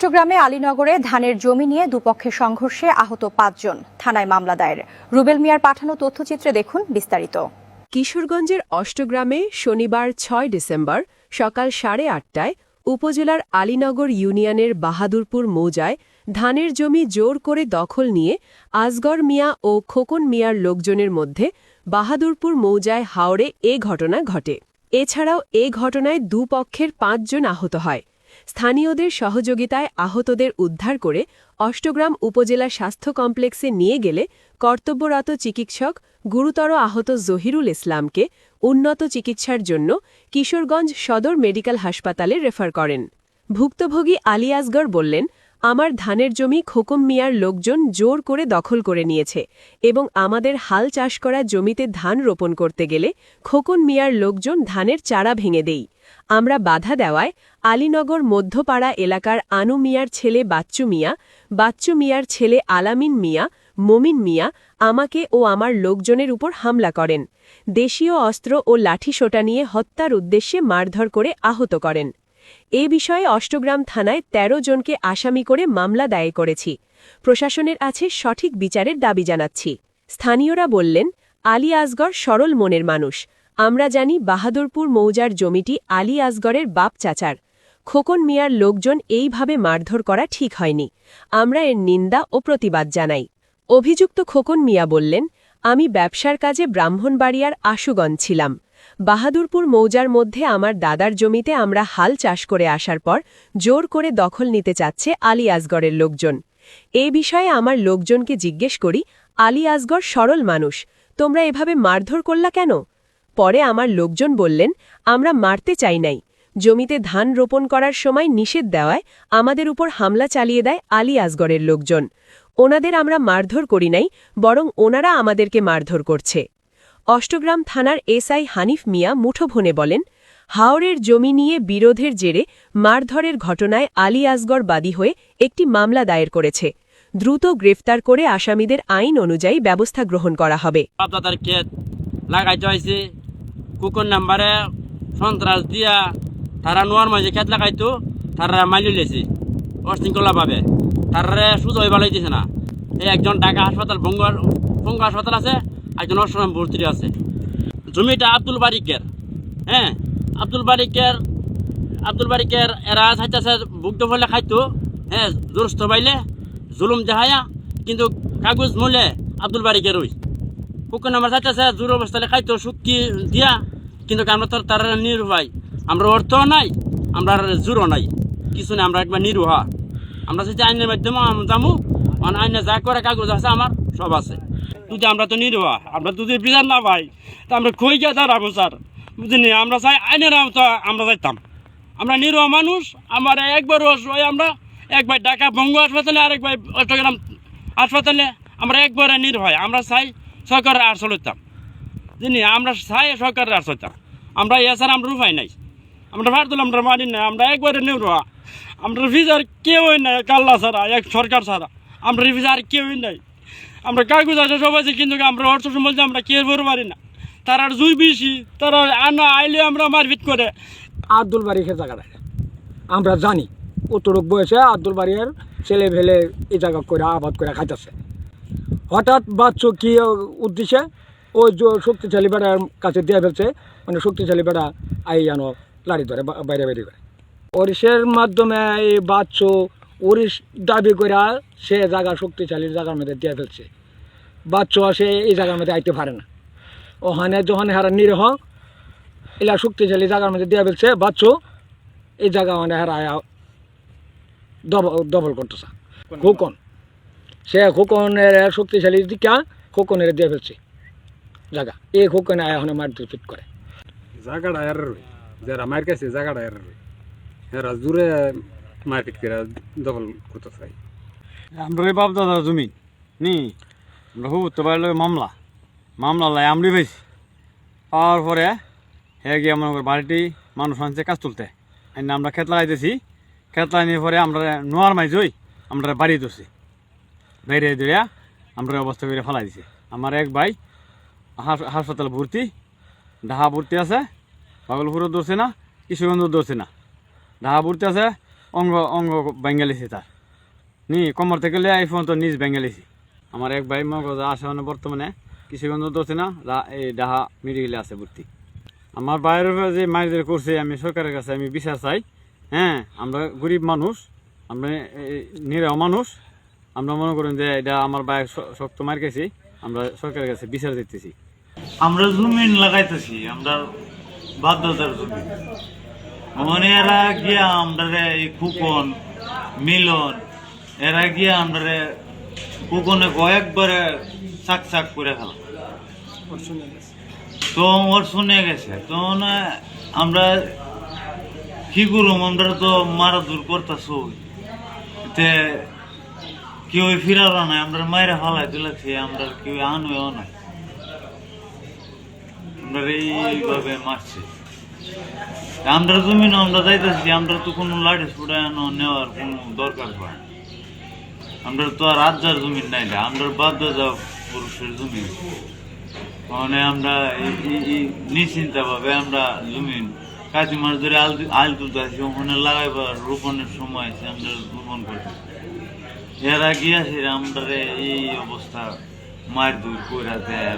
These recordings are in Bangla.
অষ্টগ্রামে আলীনগরে ধানের জমি নিয়ে দুপক্ষের সংঘর্ষে আহত ৫ জন, থানায় মামলা দায়ের। রুবেল মিয়ার পাঠানো তথ্যচিত্রে দেখুন বিস্তারিত। কিশোরগঞ্জের অষ্টগ্রামে শনিবার ৬ ডিসেম্বর সকাল ৮:৩০টায় উপজেলার আলীনগর ইউনিয়নের বাহাদুরপুর মৌজায় ধানের জমি জোর করে দখল নিয়ে আসগর মিয়া ও খোকন মিয়ার লোকজনের মধ্যে বাহাদুরপুর মৌজায় হাওড়ে এ ঘটনা ঘটে। এছাড়াও এ ঘটনায় দুপক্ষের ৫ জন আহত হয়। স্থানীয়দের সহযোগিতায় আহতদের উদ্ধার করে অষ্টগ্রাম উপজেলা স্বাস্থ্য কমপ্লেক্সে নিয়ে গেলে কর্তব্যরত চিকিৎসক গুরুতর আহত জহিরুল ইসলামকে উন্নত চিকিৎসার জন্য কিশোরগঞ্জ সদর মেডিকেল হাসপাতালে রেফার করেন। ভুক্তভোগী আলী আসগর বললেন, আমার ধানের জমি খোকন মিয়ার লোকজন জোর করে দখল করে নিয়েছে এবং আমাদের হাল চাষ করা জমিতে ধান রোপণ করতে গেলে খোকন মিয়ার লোকজন ধানের চারা ভেঙে দেই। আমরা বাধা দেওয়ায় আলীনগর মধ্যপাড়া এলাকার আনু মিয়ার ছেলে বাচ্চু মিয়া, বাচ্চু মিয়ার ছেলে আলামিন মিয়া, মমিন মিয়া আমাকে ও আমার লোকজনের উপর হামলা করেন। দেশীয় অস্ত্র ও লাঠিসোঁটা নিয়ে হত্যার উদ্দেশ্যে মারধর করে আহত করেন। এ বিষয়ে অষ্টগ্রাম থানায় ১৩ জনকে আসামি করে মামলা দায়ের করেছি। প্রশাসনের আছে সঠিক বিচারের দাবি জানাচ্ছি। স্থানীয়রা বললেন, আলী আসগর সরল মনের মানুষ। আমরা জানি বাহাদুরপুর মৌজার জমিটি আলী আসগরের বাপ চাচার। খোকন মিয়ার লোকজন এইভাবে মারধর করা ঠিক হয়নি। আমরা এর নিন্দা ও প্রতিবাদ জানাই। অভিযুক্ত খোকন মিয়া বললেন, আমি ব্যবসার কাজে ব্রাহ্মণবাড়িয়ার আশুগঞ্জ ছিলাম। বাহাদুরপুর মৌজার মধ্যে আমার দাদার জমিতে আমরা হাল চাষ করে আসার পর জোর করে দখল নিতে চাচ্ছে আলী আসগরের লোকজন। এ বিষয়ে আমার লোকজনকে জিজ্ঞেস করি, আলী আসগর সরল মানুষ, তোমরা এভাবে মারধর করলা কেন? পরে আমার লোকজন বললেন, আমরা মারতে চাই নাই। জমিতে ধান রোপণ করার সময় নিষেধ দেওয়ায় আমাদের উপর হামলা চালিয়ে দেয় আলী আসগরের লোকজন। ওনাদের আমরা মারধর করি নাই, বরং ওনারা আমাদেরকে মারধর করছে। অষ্টগ্রাম থানার এসআই হানিফ মিয়া মুঠোফোনে বলেন, হাওড়ের জমি নিয়ে বিরোধের জেরে মারধরের ঘটনায় আলী আসগর বাদী হয়ে একটি মামলা দায়ের করেছে। দ্রুত গ্রেফতার করে আসামিদের আইন অনুযায়ী ব্যবস্থা গ্রহণ করা হবে। লাগাইতে হয়েছে কুকুর নাম্বারে সন্ত্রাস দিয়া তারা নোয়ার মাঝে খেত লাগাইতো, তারা মাইলি লেছে অশৃঙ্খলা ভাবে, তারা সুযোগ হইবার দিছে না। এই একজন ঢাকা হাসপাতাল বঙ্গ হাসপাতাল আছে, একজন অষ্টগ্রাম ভর্তি আছে। জমিটা আব্দুল বারিকের, হ্যাঁ আব্দুল বারিকের এরা চাইতেছে ভুক্ত ফলে খাইতো, হ্যাঁ দুরস্ত পাইলে জুলুম দেখায়া, কিন্তু কাগজ মূলে আব্দুল বারিকের ওই কুকুর নাম্বার চাইতেছে জোর অবস্থায় খাইতো সুক্কি দিয়া, কিন্তু আমরা তো তারা নির্ভয়, আমরা অর্থ নাই, আমরা জোরও নাই, কিছু নেই, আমরা একবার নির্ভা। আমরা যদি আইনের মাধ্যমে যাবো, আইনে যা করে কাগজ আছে আমার সব আছে, যদি আমরা তো নির্ভা, আমরা যদি বিচার না পাই তা আমরা খই গিয়ে দাঁড়াবো স্যার, বুঝিনি? আমরা চাই আইনের তো আমরা যাইতাম, আমরা নির্ভা মানুষ। আমার একবার ওই আমরা একবার ঢাকা বঙ্গ হাসপাতালে আর একবার অষ্টগ্রাম হাসপাতালে, আমরা একবারে নির্ভয়। আমরা চাই সরকারের আর চলতাম, জানি আমরা চাই সরকারের আর চলতাম। আমরা এছাড়া আমরা উপায় নাই, আমরা ভার দিলাম, আমরা মানি নাই, আমরা একবারে নির্ভা। আমরা রিফিজার কেউই নাই, কাল্লা ছাড়া, এক সরকার ছাড়া আমরা রিফিজার কেউই নাই। আমরা কাগজ আছে সব আছে, কিন্তু আমরা অর্থ সম্বন্ধে আমরা কে বলতে পারি না। তারা জুই বেশি, তারা আনা আইলে আমরা মারপিট করে। আব্দুল বারিকের জায়গাটা আমরা জানি, অতটুক বয়সে আব্দুল বারিকের ছেলে ফেলে এই জায়গা করে আবাদ করে খাইতেছে। হঠাৎ বাচ্চু কি উদ্দেশ্যে ওই শক্তিশালী বেড়ার কাছে দিয়ে ফেলছে, মানে শক্তিশালী বেড়া আই যেন লাড়ি ধরে বাইরে বাইরে করে। ওরিসের মাধ্যমে এই বাচ্চু ওরিস দাবি করে সে জায়গা শক্তিশালী জায়গার মধ্যে দিয়ে ফেলছে। বাচ্চু আসে এই জায়গার মধ্যে আইতে পারে না। ওখানে যখন হারা নিরহ এলা শক্তিশালী জায়গার মধ্যে দিয়ে ফেলছে, বাচ্চু এই জায়গা মানে হারা দবল করতেছে। খোকন, সে খোকনের শক্তিশালী দিকা খোকনের দিয়ে ফেলছে জায়গা, এই খোকনে এখন মারধর ফিট করে জায়গাটা এর রই, যারা মার কাছে জায়গাটা এর রই, এরা জোরে মারপিট করে দখল করতে চাই। আমরা বাপ দাদা জমি নি, আমরা হুব তো বাইরে মামলা লাই আমরি পেয়েছি। পাওয়ার পরে হ্যাঁ গিয়ে আমার বাড়িটি মানুষ আনছে কাজ তুলতে, আমরা খেত লাগাইতেছি। খেত লাগানোর পরে আমরা নোয়ার মাইজই আমরা বাড়ি ধরছি, বাইরে ধরিয়া আমরা অবস্থা করে ফেলাই দিছি। আমার এক ভাই হাসপাতাল ভর্তি, ঢাকা ভর্তি আছে, ভাগলপুরও ধরছে না, কিশোরগঞ্জও ধরছে না, ঢাকা ভর্তি আছে। অঙ্গ অঙ্গ বেঙ্গালিছি তার নি কমর থেকে এই পর্যন্ত নিজ বেঙ্গালিছি। আমার এক ভাই মগজ আছে মানে বর্তমানে কিশোরগঞ্জ ধরছে না এই ডাহা মেডিকেলে আছে ভর্তি। আমার বাইরের যে মাইদের করছে আমি সরকারের কাছে আমি বিচার চাই। হ্যাঁ, আমরা গরিব মানুষ, আমরা নিরীহ মানুষ, আমরা মনে করেন যে এটা আমার ভাই শক্ত মার গেছি, আমরা সরকারের কাছে বিচার দিতেছি। আমরা জমিন লাগাইতেছি, আমরা বাধ্যতার জমি মানে এরা গিয়া আমরা এই কুকন মিলন এরা গিয়া আমরা কুকনে কয়েকবারে চাক চাক করে ফেলা তো ওর শুনে গেছে তো আমরা কি করুম, আমরা তো মারা দূর করতেছো কেউ ফিরারও নাই, আমরা মায়েরা ফালাই দিলাছি, আমরা কেউ আনও নাই, আমরা এইভাবে মারছি। আমরা জমিন আমরা যাইতেছি, আমরা তো কোনো লাঠি ছুটানো নেওয়ার কোনো দরকার হয়, আমরা তো আর রাজ্যার জমিন নাই, আমরা বাধ্য যাও পুরুষের জমিন মানে আমরা নিশ্চিন্তা ভাবে আমরা জমিন কাঁচি মাছ ধরে আল তুলতে আসি, ওখানে লাগাইবার রোপণের সময় আছে, আমরা রোপণ করতে এরা গিয়াছে আমরা এই অবস্থা মার দূর করে দেয়।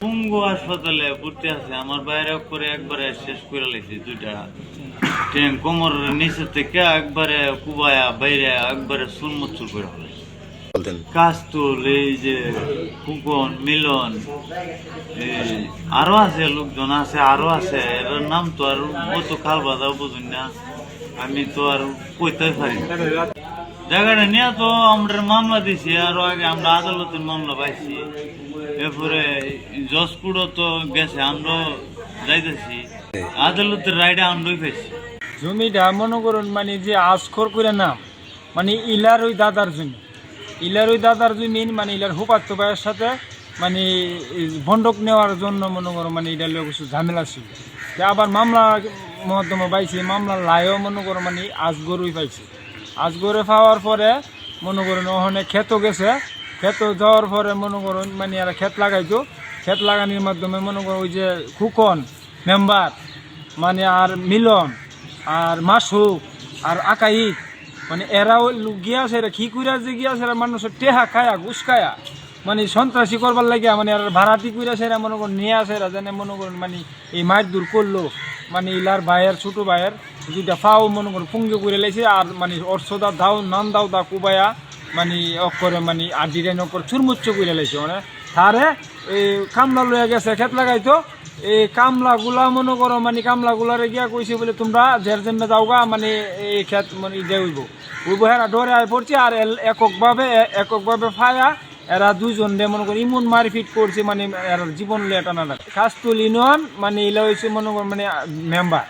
পঙ্গু হাসপাতালে ভর্তি আছে, আমার বাইরে করে একবারে শেষ করে লেছি, দুইটা ট্রেন কোমরের নিচে থেকে একবারে কুবায়া বাইরে একবারে সুনমুচুর করে হলে কাস্তুল এই যে কুকন মিলন আরো আছে, লোকজন আছে আরো আছে, এর নাম তো আর অত খাল বাজাও বুঝুন না, আমি তো আর কইতে পারি না। জায়গাটা নিয়ে তো আমরা মামলা দিছি, আরো আগে আমরা আদালতের মামলা পাইছি, এরপরে জজপুরও তো গেছে, আমরা যাইতেছি আদালতের রায়টা আমরাই পাইছি। জমিটা মনে করুন মানে যে আজখর করে নাম মানে ইলার ওই দাদার জমি, ইলার ওই দাদার জমিন মানে ইলার হুপাত্ত ভাইয়ের সাথে মানে বন্ধক নেওয়ার জন্য মনে করো মানে এটা লোক কিছু ঝামেলা ছিল, আবার মামলা মহত্তমা পাইছি, মামলা লাইও মনে করো মানে আজগরই পাইছি, আজগরে পাওয়ার পরে মনে করুন ওখানে ক্ষেতও গেছে, ক্ষেত যাওয়ার পরে মনে করুন মানে এরা ক্ষেত লাগাইতো, ক্ষেত লাগানোর মাধ্যমে মনে করো ওই যে খুকন মেম্বার মানে আর মিলন আর মাসুক আর আকাই মানে এরাও গিয়াছে, এরা কি কইরা যে গিয়াছে এরা মানুষের টেহা খায়া ঘুষ খায়া মানে সন্ত্রাসী করবার লাগিয়া মানে এরা ভাড়াটি কইরাছে, এরা মনে করুন নিয়ে আসে, এরা যেন মনে করুন মানে এই মাছ দূর করলো মানে ইলার ভাইয়ের ছোটো ভাইয়ের দুইটা ফাও মনে করুন পুঙ্গে করে লাইছে, আর মানে অর্শদা দাও নান দাও দা কুবায়া মানে অক্ষরে মানে আর ডিজাইন অক্ষর চুরমুচ্চ করে লাইছে, মানে তারে এই কামলা লইয়া গেছে ক্ষেত লাগাইতো, এই কামলাগুলা মনে করো মানে কামলাগুলারে গিয়া কইছে বলে তোমরা জের জন্য যাওগা মানে এই ক্ষেত মানে ইয়ে হইব উইব, হেরা ডরে আয় পড়ছে আর এককভাবে ফায়া এরা দুইজন মনে করি ইমন মারপিট করছে, মানে এর জীবন লেটা না কাস্তুল ইউনিয়ন মানে ইলা হয়েছে মনে কর মানে মেম্বার,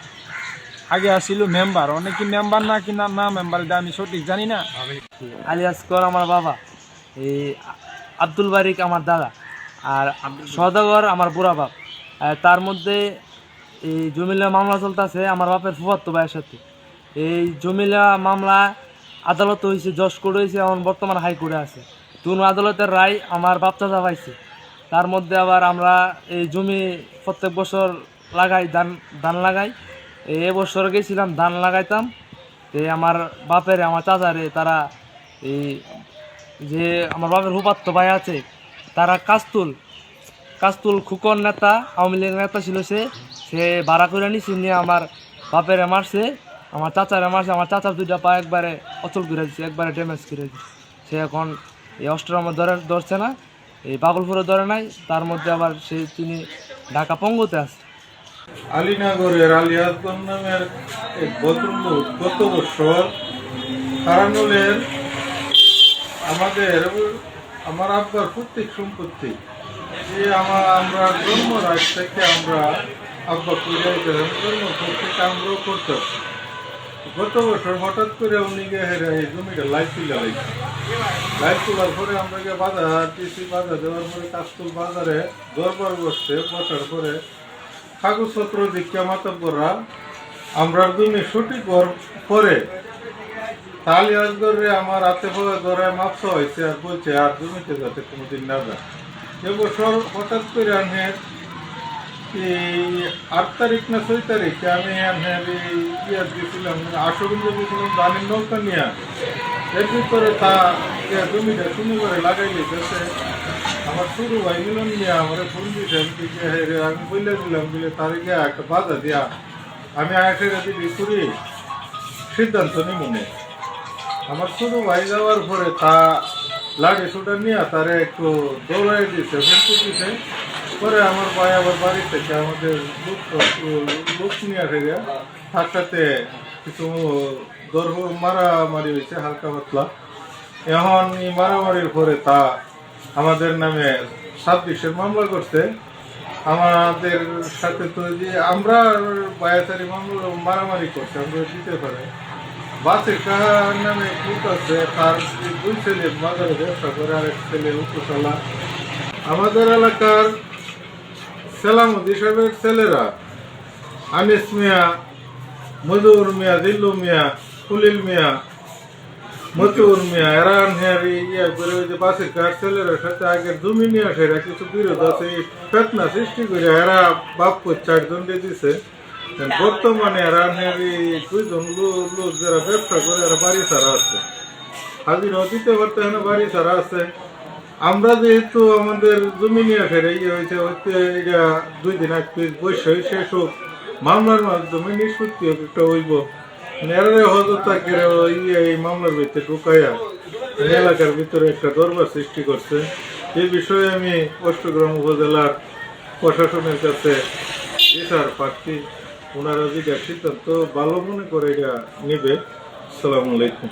আগে আসছিল মেম্বার, অনেকে মেম্বার না কিনা না মেম্বার এটা আমি সঠিক জানি না। আলিয়াসকর আমার বাবা, এই আব্দুল বারিক আমার দাদা, আর সদাগর আমার বুড়া বাপ। তার মধ্যে এই জমিলা মামলা চলতেছে আমার বাপের ফুফাতো ভাইয়ের সাথে। এই জমিলা মামলা আদালত হয়েছে, জজ কোর্ট হয়েছে, এখন বর্তমান হাইকোর্টে আছে। দুনো আদালতের রায় আমার বাপ চাচা পাইছে। তার মধ্যে আবার আমরা এই জমি প্রত্যেক বছর লাগাই, ধান লাগাই। এবছর গেছিলাম ধান লাগাইতাম, আমার বাপের আমার চাচারে তারা এই যে আমার বাপের হুপাত্ত ভাই আছে তারা কাস্তুল খুকন নেতা, আওয়ামী লীগের নেতা ছিল, সে ভাড়া করে নিছে, নিয়ে আমার বাপেরে মারছে, আমার চাচারে মারছে, আমার চাচার দুইটা পা একবারে অচল করে দিচ্ছে, একবারে ড্যামেজ করে দিচ্ছে। সে এখন এই অষ্টম ধরছে না, এই পাগলপুরে ধরে নাই, তার মধ্যে আবার তিনি ঢাকা পঙ্গুতে আছে। আলীনগরের আলিয়াসগঞ্জ নামের এক ভদ্রলোক গত বছর কারানুলের আমার আব্বার প্রত্যেক সম্পত্তি যে আমরা জন্মরাজ থেকে আমরা আব্বা পূজায় জন্ম থেকে আমরাও করতাম। গত বছর হঠাৎ করে উনি গিয়ে এই জমিটা লাইট তুলে লাগছে, লাইট তোলার পরে আমরা গিয়ে বাধা দিয়েছি, বাধা দেওয়ার পরে কাস্তুল বাজারে দরবার বসছে, বসার পরে কাগজপত্র দীক্ষা মাতব্বররা আমরা জমি সঠিক পরে তাহলে আজগরে আমার হাতে ধরে মাপসা হয়েছে, আর বলছে আর জমিতে যাতে কোনোদিন না যায়। এবছর হঠাৎ করে আমি এই 8 তারিখ না 6 তারিখে আমি ইয়ার গেছিলাম, আশুগঞ্জে গেছিলাম ধানের নৌকা নিয়ে। এর ভিতরে তা জমিটা সুন্দর করে লাগাই লিখেছে। আমার ছোটো ভাই মিলন নিয়ে আমার ফোন দিয়েছে, আমি বলে দিলাম বলে তারে গিয়ে একটা বাধা দিয়া আমি আয়াসের দিদি করি সিদ্ধান্ত নিই মনে। আমার ছোটো ভাই যাওয়ার পরে তা লাঠি ছোটা নিয়ে তারে একটু দৌড়াই দিয়েছে, ফেলতে দিয়েছে। পরে আমার ভাই আবার বাড়ি থেকে আমাদের লোক নিয়ে আসে গিয়ে তার সাথে কিছু মারামারি হয়েছে হালকা পাতলা। এখন এই মারামারির পরে তা আমাদের নামে 26-এর মামলা করছে। আমাদের সাথে তো যে আমরা বায়াতারি মামলা মারামারি করছে, আমরা দিতে পারে বাসের কাহার নামে কুট আছে, তার 2 ছেলে বাজারে ব্যবসা করে, আরেক ছেলে উপসালা। আমাদের এলাকার সেলামুদ্দি সাহেবের ছেলেরা আনিস মিয়া, মজুর মিয়া, দিল্লু মিয়া, কুলিল মিয়া, মতুর মিয়া, এরা ইয়ে করে ওই যে বাসের কার ছেলেরা সাথে আগের জমি নিয়ে আসে, এরা কিছু বিরোধ আছে, ফেতনা সৃষ্টি করে এরা বাপ 4 জন দিয়ে দিছে। বর্তমানে এরা 2 জন লোক যারা ব্যবসা করে এরা বাড়ি ছাড়া আছে, হাজিরাও দিতে পারতে না, বাড়ি ছাড়া আছে। আমরা যেহেতু আমাদের জমি নিয়ে আসে ইয়ে হয়েছে, এটা 2 দিন এক পিস বসে শেষ হোক, মামলার মাধ্যমে নিষ্পত্তি হোক একটা হইব। এরারে হজরতা করে এই মামলার ভিতরে ঢুকাইয়া এলাকার ভিতরে একটা দরবার সৃষ্টি করছে। এই বিষয়ে আমি অষ্টগ্রাম উপজেলার প্রশাসনের কাছে বিচার প্রার্থী, ওনারা যদি সিদ্ধান্ত ভালো মনে করে এটা নেবে। আসসালামু আলাইকুম।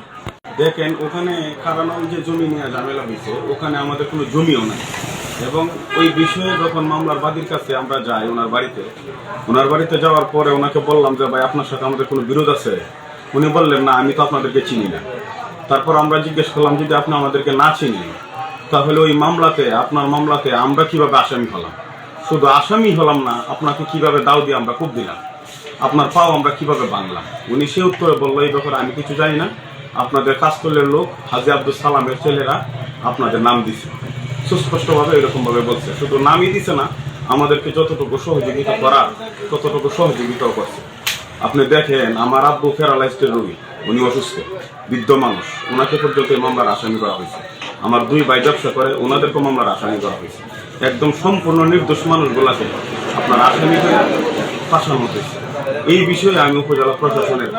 দেখেন, ওখানে কারণ যে জমি নিয়ে ঝামেলা হয়েছে, ওখানে আমাদের কোনো জমিও নাই। এবং ওই বিষয়ে যখন মামলার বাদীর কাছে আমরা যাই ওনার বাড়িতে যাওয়ার পরে ওনাকে বললাম যে ভাই আপনার সাথে আমাদের কোনো বিরোধ আছে? উনি বললেন না, আমি তো আপনাদেরকে চিনি না। তারপর আমরা জিজ্ঞেস করলাম যদি আপনি আমাদেরকে না চিনি তাহলে ওই মামলাতে, আপনার মামলাতে আমরা কিভাবে আসামি হলাম? শুধু আসামি হলাম না, আপনাকে কিভাবে দাও দিয়ে আমরা কূপ দিলাম, আপনার পাও আমরা কিভাবে বাংলাম? উনি সে উত্তরে বললো এই ব্যাপারে আমি কিছু জানি না, আপনাদের কাজকর্মের লোক হাজী আব্দুল সালামের ছেলেরা আপনাদের নাম দিছে। সুস্পষ্টভাবে এরকমভাবে বলছে, শুধু নামই দিছে না, আমাদেরকে যতটুকু সহযোগিতা করার ততটুকু সহযোগিতাও করছে। আপনি দেখেন, আমার আব্বু প্যারালাইজড রোগী, উনি অসুস্থ, বৃদ্ধ মানুষ, ওনাকে পর্যন্ত এই মামলার আসামি করা হয়েছে। আমার 2 ভাই ব্যবসা করে, ওনাদেরকে মামলার আসামি করা হয়েছে। একদম সম্পূর্ণ নির্দোষ মানুষগুলাকে আপনার আসামি করে ফাঁসানো হয়েছে। এই বিষয়ে আমি উপজেলা প্রশাসনের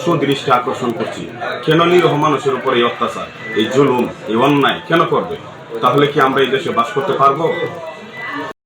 সুদৃষ্টি আকর্ষণ করছি। কেন নিরীহ মানুষের উপর এই অত্যাচার, এই জুলুম, এই অন্যায় কেন করবে? তাহলে কি আমরা এই দেশে বাস করতে পারবো?